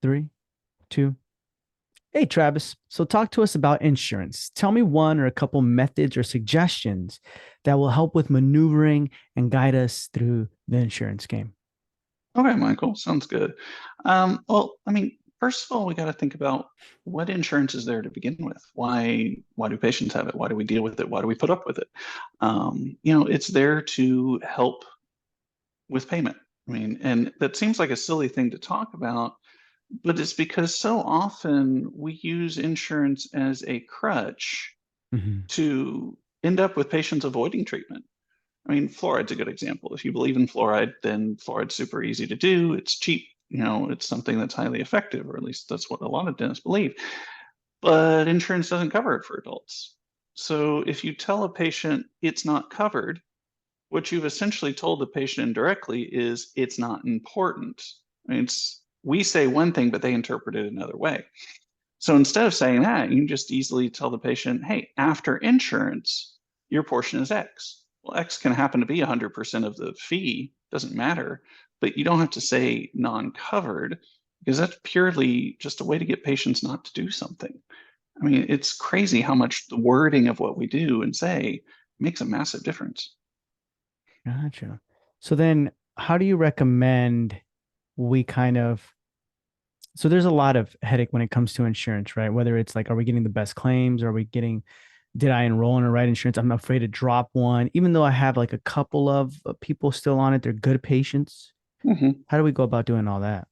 Three, two. Hey, Travis. So talk to us about insurance. Tell me one or a couple methods or suggestions that will help with maneuvering and guide us through the insurance game. Okay, Michael, sounds good. First of all, we got to think about what insurance is there to begin with. Why do patients have it? Why do we deal with it? Why do we put up with it? It's there to help with payment. And that seems like a silly thing to talk about, but it's because so often we use insurance as a crutch Hmm. to end up with patients avoiding treatment. Fluoride's a good example. If you believe in fluoride, then fluoride's super easy to do. It's cheap. It's something that's highly effective, or at least that's what a lot of dentists believe. But insurance doesn't cover it for adults. So if you tell a patient it's not covered, what you've essentially told the patient indirectly is it's not important. We say one thing, but they interpret it another way. So instead of saying that, you can just easily tell the patient, hey, after insurance, your portion is X. Well, X can happen to be 100% of the fee, doesn't matter, but you don't have to say non-covered because that's purely just a way to get patients not to do something. It's crazy how much the wording of what we do and say makes a massive difference. Gotcha. So then, how do you recommend we kind of so there's a lot of headache when it comes to insurance, right? Whether it's like, are we getting the best claims? Are we getting, did I enroll in the right insurance? I'm afraid to drop one, even though I have like a couple of people still on it. They're good patients. Mhm. How do we go about doing all that?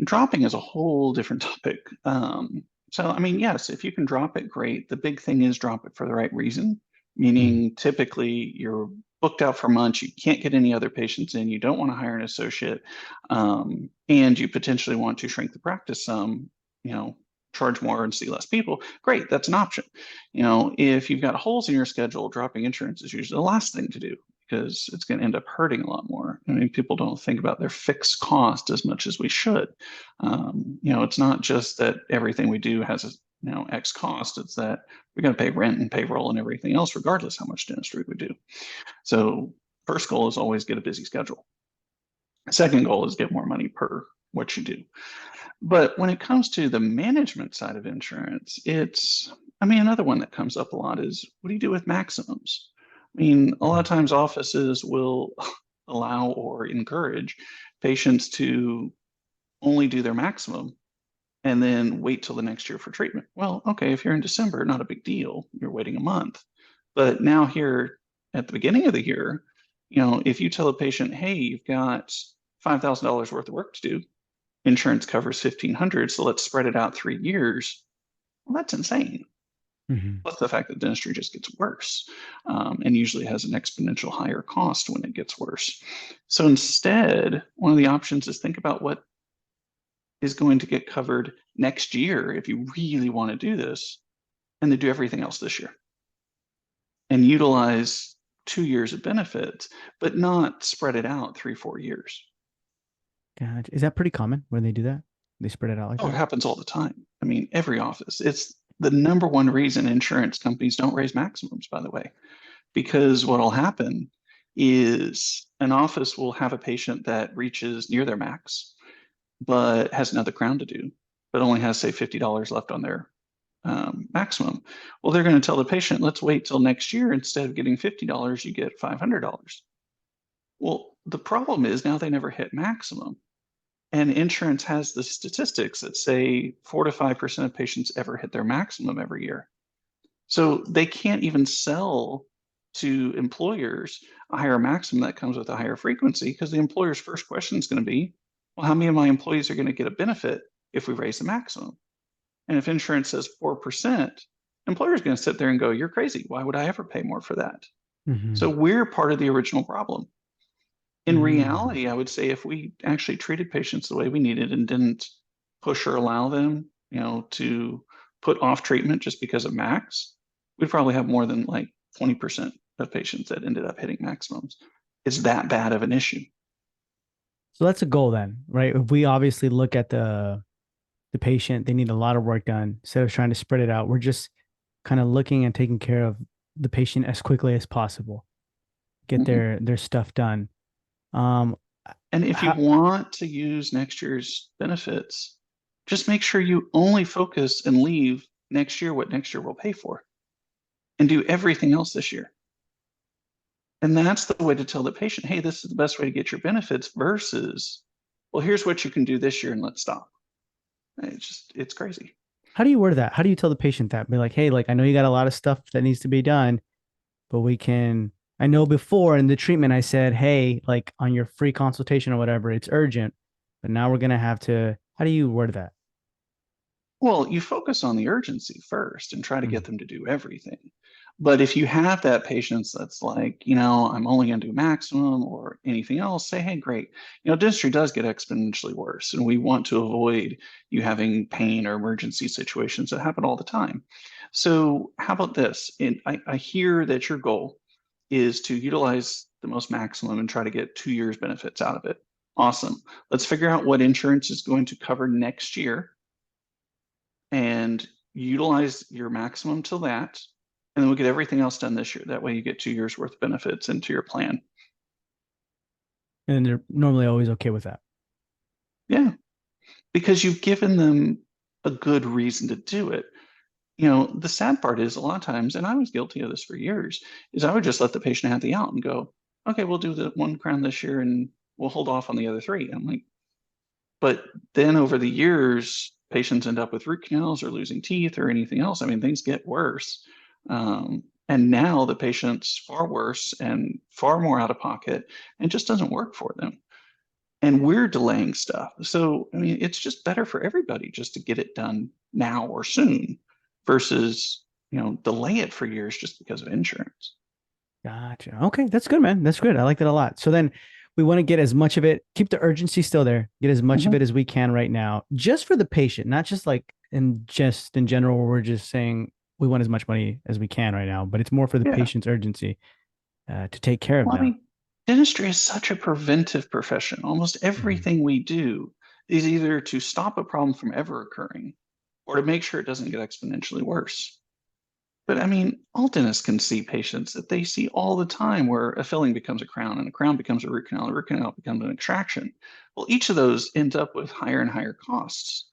Dropping is a whole different topic. Yes, if you can drop it, great. The big thing is drop it for the right reason, Mhm. meaning typically you're booked out for months, you can't get any other patients in, you don't want to hire an associate, and you potentially want to shrink the practice some, you know, charge more and see less people. Great, that's an option. If you've got holes in your schedule, dropping insurance is usually the last thing to do because it's going to end up hurting a lot more. People don't think about their fixed cost as much as we should. It's not just that everything we do has a X cost. It's that we got to pay rent and payroll and everything else, regardless how much dentistry we do. So first goal is always get a busy schedule. Second goal is get more money per what you do. But when it comes to the management side of insurance, another one that comes up a lot is what do you do with maximums? A lot of times offices will allow or encourage patients to only do their maximum and then wait till the next year for treatment. Well, okay, if you're in December, not a big deal. You're waiting a month. But now here at the beginning of the year, if you tell a patient, hey, you've got $5,000 worth of work to do, insurance covers 1,500, so let's spread it out 3 years. Well, that's insane. Mhm. Plus the fact that dentistry just gets worse and usually has an exponential higher cost when it gets worse. So instead, one of the options is think about what is going to get covered next year if you really want to do this, and then do everything else this year and utilize 2 years of benefits, but not spread it out 3, 4 years. Gotcha. Is that pretty common when they do that? They spread it out like Oh, it that? happens all the time. Every office. It's the number one reason insurance companies don't raise maximums, by the way, because what'll happen is an office will have a patient that reaches near their max, but has another crown to do, but only has, say, $50 left on their maximum. Well, they're going to tell the patient, let's wait till next year. Instead of getting $50, you get $500. Well, the problem is now they never hit maximum. And insurance has the statistics that say 4 to 5% of patients ever hit their maximum every year. So they can't even sell to employers a higher maximum that comes with a higher frequency because the employer's first question is going to be, well, how many of my employees are going to get a benefit if we raise the maximum? And if insurance says 4%, employer's going to sit there and go, you're crazy. Why would I ever pay more for that? So Hmm. we're part of the original problem. In Hmm. reality, I would say if we actually treated patients the way we needed and didn't push or allow them, to put off treatment just because of max, we'd probably have more than like 20% of patients that ended up hitting maximums. It's that bad of an issue. So that's a goal then, right? If we obviously look at the patient, they need a lot of work done. Instead of trying to spread it out, we're just kind of looking and taking care of the patient as quickly as possible. Get Mhm. their stuff done. Um, And if you How, want to use next year's benefits, just make sure you only focus and leave next year what next year will pay for and do everything else this year. And that's the way to tell the patient, hey, this is the best way to get your benefits versus, well, here's what you can do this year and let's stop. It's crazy. how do you word that? How do you tell the patient that? Be like, hey, like I know you got a lot of stuff that needs to be done, but we can. I know before in the treatment I said, hey, like on your free consultation or whatever, it's urgent, but now we're gonna have to. How do you word that? Well, you focus on the urgency first and try to get Mm, them to do everything. But if you have that patience that's like, I'm only going to do maximum or anything else, say, hey, great. Dentistry does get exponentially worse, and we want to avoid you having pain or emergency situations that happen all the time. So, how about this? I hear that your goal is to utilize the most maximum and try to get 2 years benefits out of it. Awesome. Let's figure out what insurance is going to cover next year and utilize your maximum till that. And then we'll get everything else done this year. That way you get 2 years worth of benefits into your plan. and they're normally always okay with that. Yeah, because you've given them a good reason to do it. The sad part is a lot of times, and I was guilty of this for years, is I would just let the patient have the out and go, okay, we'll do the 1 crown this year and we'll hold off on the other three. I'm like, but then over the years, patients end up with root canals or losing teeth or anything else. I mean, things get worse. And now the patient's far worse and far more out of pocket and just doesn't work for them. And we're delaying stuff. So, I mean, it's just better for everybody just to get it done now or soon versus, delay it for years just because of insurance. Gotcha. Okay, that's good, man. That's good. I like that a lot. So then we want to get as much of it, keep the urgency still there, get as much of Mhm. it as we can right now, just for the patient, not just like in general, where we're just saying we want as much money as we can right now, but it's more for the Yeah. patient's urgency to take care of Well, I them. mean, dentistry is such a preventive profession. Almost Mhm. everything we do is either to stop a problem from ever occurring or to make sure it doesn't get exponentially worse. But I mean, all dentists can see patients that they see all the time where a filling becomes a crown and a crown becomes a root canal, and a root canal becomes an extraction. Well, each of those ends up with higher and higher costs.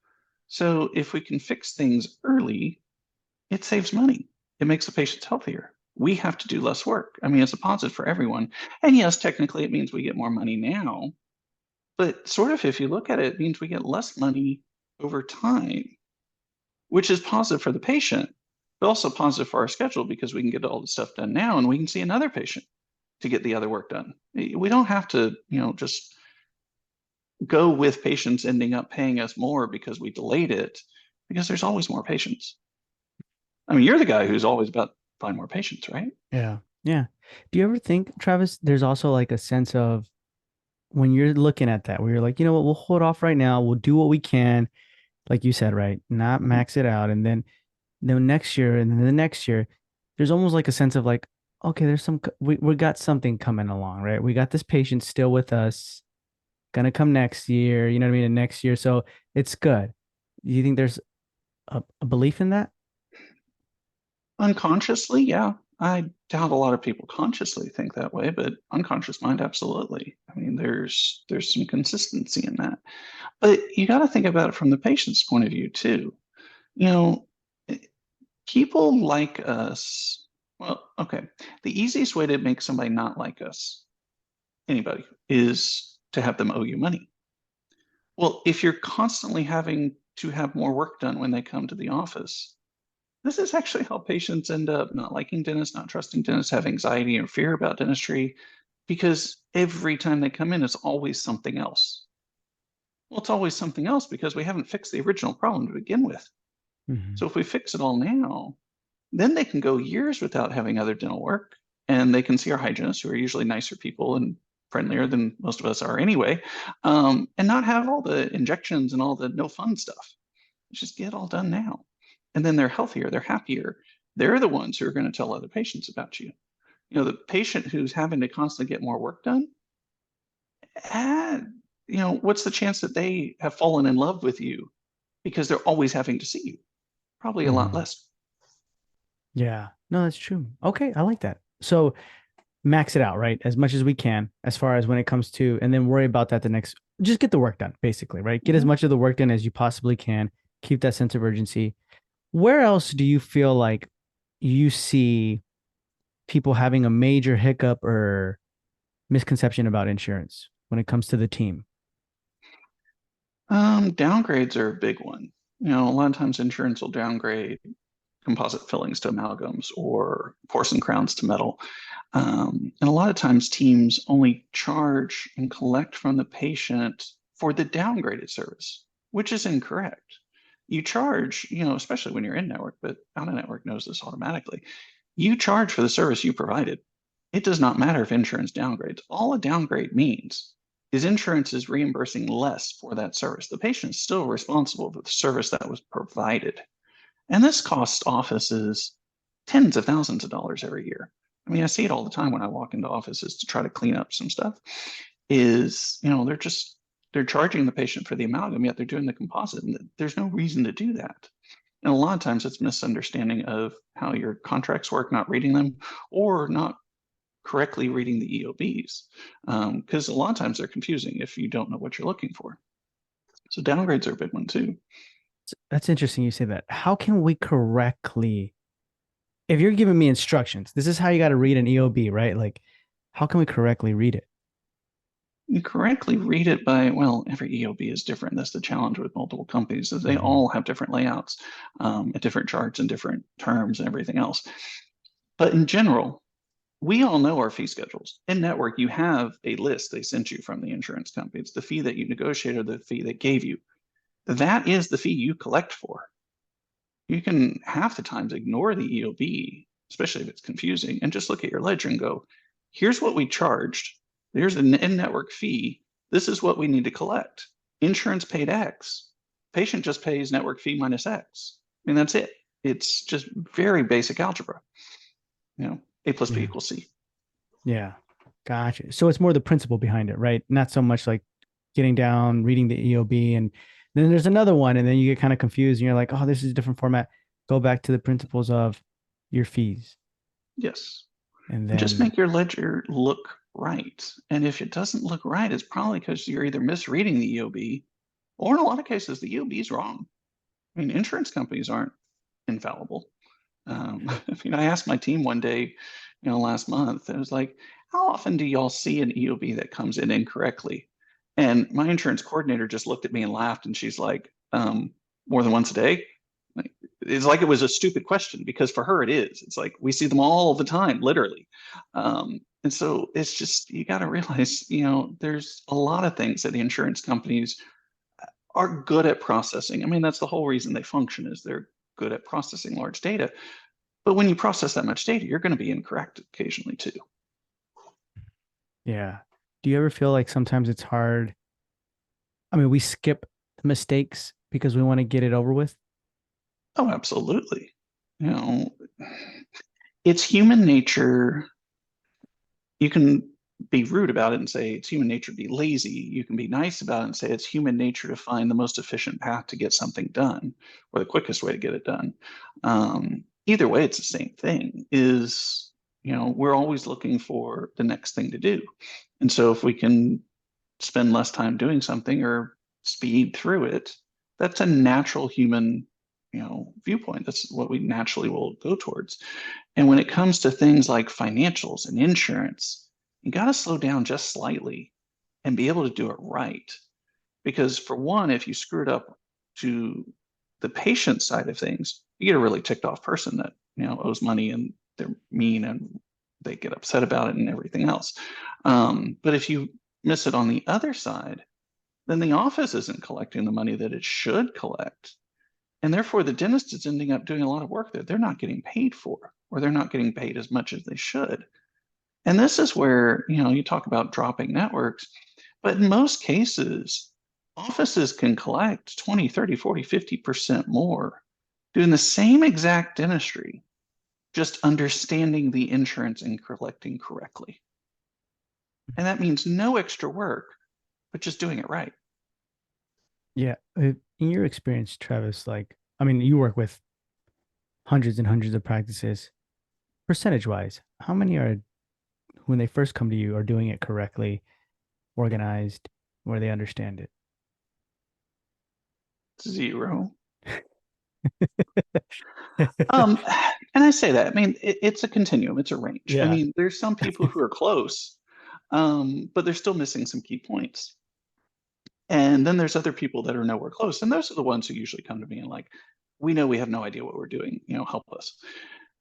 So if we can fix things early, it saves money. It makes the patients healthier. We have to do less work. I mean, it's a positive for everyone. And yes, technically it means we get more money now, but sort of if you look at it, it means we get less money over time, which is positive for the patient, but also positive for our schedule because we can get all the stuff done now and we can see another patient to get the other work done. We don't have to, just go with patients ending up paying us more because we delayed it because there's always more patients. I mean, you're the guy who's always about to find more patients, right? Yeah. Yeah. Do you ever think, Travis, there's also like a sense of when you're looking at that, where you're like, you know what, we'll hold off right now. We'll do what we can, like you said, right? Not Mhm. max it out. And then next year and then the next year, there's almost like a sense of like, okay, there's we got something coming along, right? We got this patient still with us, gonna come next year, you know what I mean? And next year. So it's good. Do you think there's a belief in that? Unconsciously, yeah. I doubt a lot of people consciously think that way, but unconscious mind, absolutely. I mean, there's some consistency in that. But you got to think about it from the patient's point of view too. You know, eh, people like us. Well, okay. The easiest way to make somebody not like us, anybody, is to have them owe you money. Well, if you're constantly having to have more work done when they come to the office, this is actually how patients end up not liking dentists, not trusting dentists, have anxiety or fear about dentistry, because every time they come in, it's always something else. Well, it's always something else because we haven't fixed the original problem to begin with. Hmm. So if we fix it all now, then they can go years without having other dental work, and they can see our hygienists, who are usually nicer people and friendlier than most of us are anyway, and not have all the injections and all the no fun stuff. Just get it all done now. And then they're healthier, they're happier. They're the ones who are going to tell other patients about you. The patient who's having to constantly get more work done, and what's the chance that they have fallen in love with you because they're always having to see you? Probably a lot Hmm. less. Yeah. No, that's true. Okay, I like that. So max it out, right? As much as we can, as far as when it comes to, and then worry about that the next, just get the work done, basically, right? Get as Mhm. much of the work done as you possibly can. Keep that sense of urgency. Where else do you feel like you see people having a major hiccup or misconception about insurance when it comes to the team? Downgrades are a big one. A lot of times insurance will downgrade composite fillings to amalgams or porcelain crowns to metal. And a lot of times teams only charge and collect from the patient for the downgraded service, which is incorrect. You charge, especially when you're in network, but out of network knows this automatically. You charge for the service you provided. It does not matter if insurance downgrades. All a downgrade means is insurance is reimbursing less for that service. The patient is still responsible for the service that was provided. And this costs offices tens of thousands of dollars every year. I mean, I see it all the time when I walk into offices to try to clean up some stuff. They're charging the patient for the amalgam, yet they're doing the composite. And there's no reason to do that. And a lot of times it's misunderstanding of how your contracts work, not reading them, or not correctly reading the EOBs. Because a lot of times they're confusing if you don't know what you're looking for. So downgrades are a big one too. That's interesting you say that. How can we correctly, if you're giving me instructions, this is how you got to read an EOB, right? Like, how can we correctly read it? You correctly read it by, well, every EOB is different. That's the challenge with multiple companies, is they Mhm. all have different layouts, and different charts and different terms and everything else. But in general, we all know our fee schedules. In network, you have a list they sent you from the insurance company. It's the fee that you negotiated, or the fee they gave you. That is the fee you collect for. You can half the times ignore the EOB, especially if it's confusing, and just look at your ledger and go, here's what we charged. There's an in-network fee. This is what we need to collect. Insurance paid X. Patient just pays network fee minus X. I mean, that's it. It's just very basic algebra. A plus B Yeah. equals C. Yeah. Gotcha. So it's more the principle behind it, right? Not so much like getting down, reading the EOB, and then there's another one, and then you get kind of confused and you're like, oh, this is a different format. Go back to the principles of your fees. Yes. And And just then, make your ledger look right. And if it doesn't look right, it's probably because you're either misreading the EOB, or in a lot of cases, the EOB is wrong. I mean, insurance companies aren't infallible. I asked my team one day, last month, I was like, how often do y'all see an EOB that comes in incorrectly? And my insurance coordinator just looked at me and laughed, and she's like, more than once a day? Like, it's like it was a stupid question, because for her it is. It's like we see them all the time, literally. And so it's just, you got to realize, there's a lot of things that the insurance companies are good at processing. I mean, that's the whole reason they function, is they're good at processing large data. But when you process that much data, you're going to be incorrect occasionally too. yeah. Do you ever feel like sometimes it's hard? I mean, we skip the mistakes because we want to get it over with. Oh, absolutely. You know, it's human nature. You can be rude about it and say it's human nature to be lazy. You can be nice about it and say it's human nature to find the most efficient path to get something done, or the quickest way to get it done. Either way, it's the same thing. We're always looking for the next thing to do. And so if we can spend less time doing something or speed through it, that's a natural human, viewpoint. That's what we naturally will go towards. And when it comes to things like financials and insurance, you got to slow down just slightly and be able to do it right. Because for one, if you screw it up to the patient side of things, you get a really ticked off person that, owes money, and they're mean and they get upset about it and everything else. But if you miss it on the other side, then the office isn't collecting the money that it should collect. And therefore, the dentist is ending up doing a lot of work that they're not getting paid for, or they're not getting paid as much as they should. And this is where, you talk about dropping networks, but in most cases, offices can collect 20, 30, 40, 50% more doing the same exact dentistry, just understanding the insurance and collecting correctly. And that means no extra work, but just doing it right. Yeah. In your experience, Travis, like, I mean, you work with hundreds and hundreds of practices. Percentage wise, how many are when they first come to you are doing it correctly, organized, where they understand it? Zero. Um, and I say that, I mean, it's a continuum, it's a range. I Yeah. mean, there's some people who are close, but they're still missing some key points. And then there's other people that are nowhere close. And those are the ones who usually come to me and like, we know we have no idea what we're doing, help us.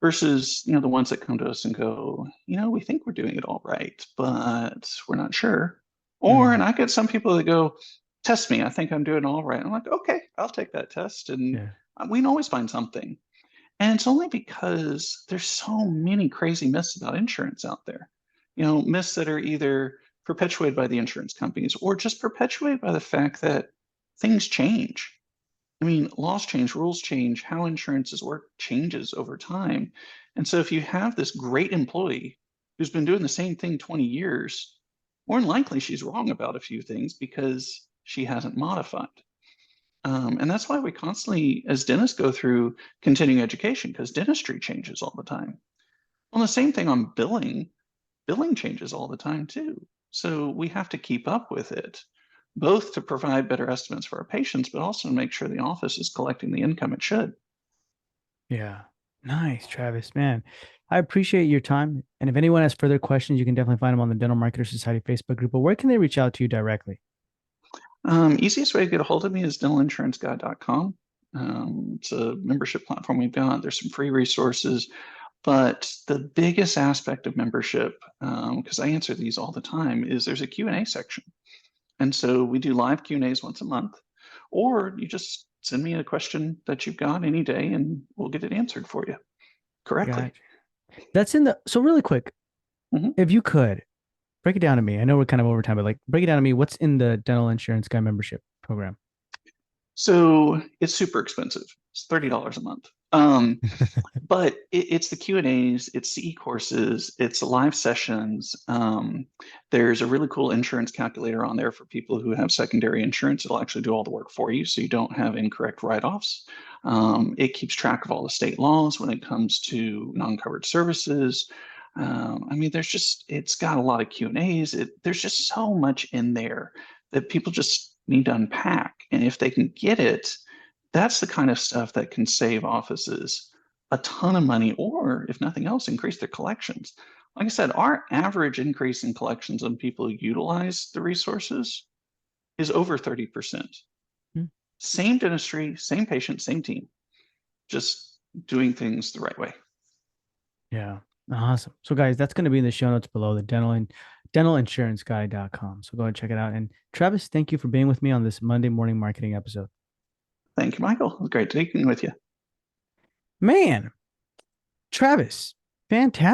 Versus, the ones that come to us and go, we think we're doing it all right, but we're not sure. Or, Mm, and I get some people that go, test me, I think I'm doing all right. I'm like, okay, I'll take that test. And yeah. we can always find something. And it's only because there's so many crazy myths about insurance out there. Myths that are either perpetuated by the insurance companies or just perpetuated by the fact that things change. I mean, laws change, rules change, how insurances work changes over time. And so if you have this great employee who's been doing the same thing 20 years, more than likely she's wrong about a few things because she hasn't modified. And that's why we constantly, as dentists, go through continuing education because dentistry changes all the time. Well, the same thing on billing, billing changes all the time too. So we have to keep up with it, both to provide better estimates for our patients, but also to make sure the office is collecting the income it should. Yeah. Nice, Travis. Man, I appreciate your time. And if anyone has further questions, you can definitely find them on the Dental Marketer Society Facebook group. But where can they reach out to you directly? Easiest way to get a hold of me is dentalinsuranceguyde.com. It's a membership platform we've got. There's some free resources. But the biggest aspect of membership, because I answer these all the time, is there's a Q&A section. And so we do live Q&As once a month, or you just send me a question that you've got any day and we'll get it answered for you correctly. Gotcha. That's in the, so really quick, Mhm. if you could break it down to me. I know we're kind of over time, but like break it down to me. What's in the dental insurance guy membership program? So it's super expensive. It's $30 a month. But it's the Q&As, it's the e-courses, it's live sessions. There's a really cool insurance calculator on there for people who have secondary insurance. It'll actually do all the work for you so you don't have incorrect write-offs. It keeps track of all the state laws when it comes to non-covered services. I mean, it's got a lot of Q&As. There's just so much in there that people just need to unpack. And if they can get it, that's the kind of stuff that can save offices a ton of money, or if nothing else, increase their collections. Like I said, our average increase in collections on people who utilize the resources is over 30%. Same dentistry, same patient, same team, just doing things the right way. Yeah. Awesome. So guys, that's going to be in the show notes below, the dentalinsuranceguy.com. So go and check it out. And Travis, thank you for being with me on this Monday morning marketing episode. Thank you, Michael. It was great speaking with you. Man, Travis, fantastic.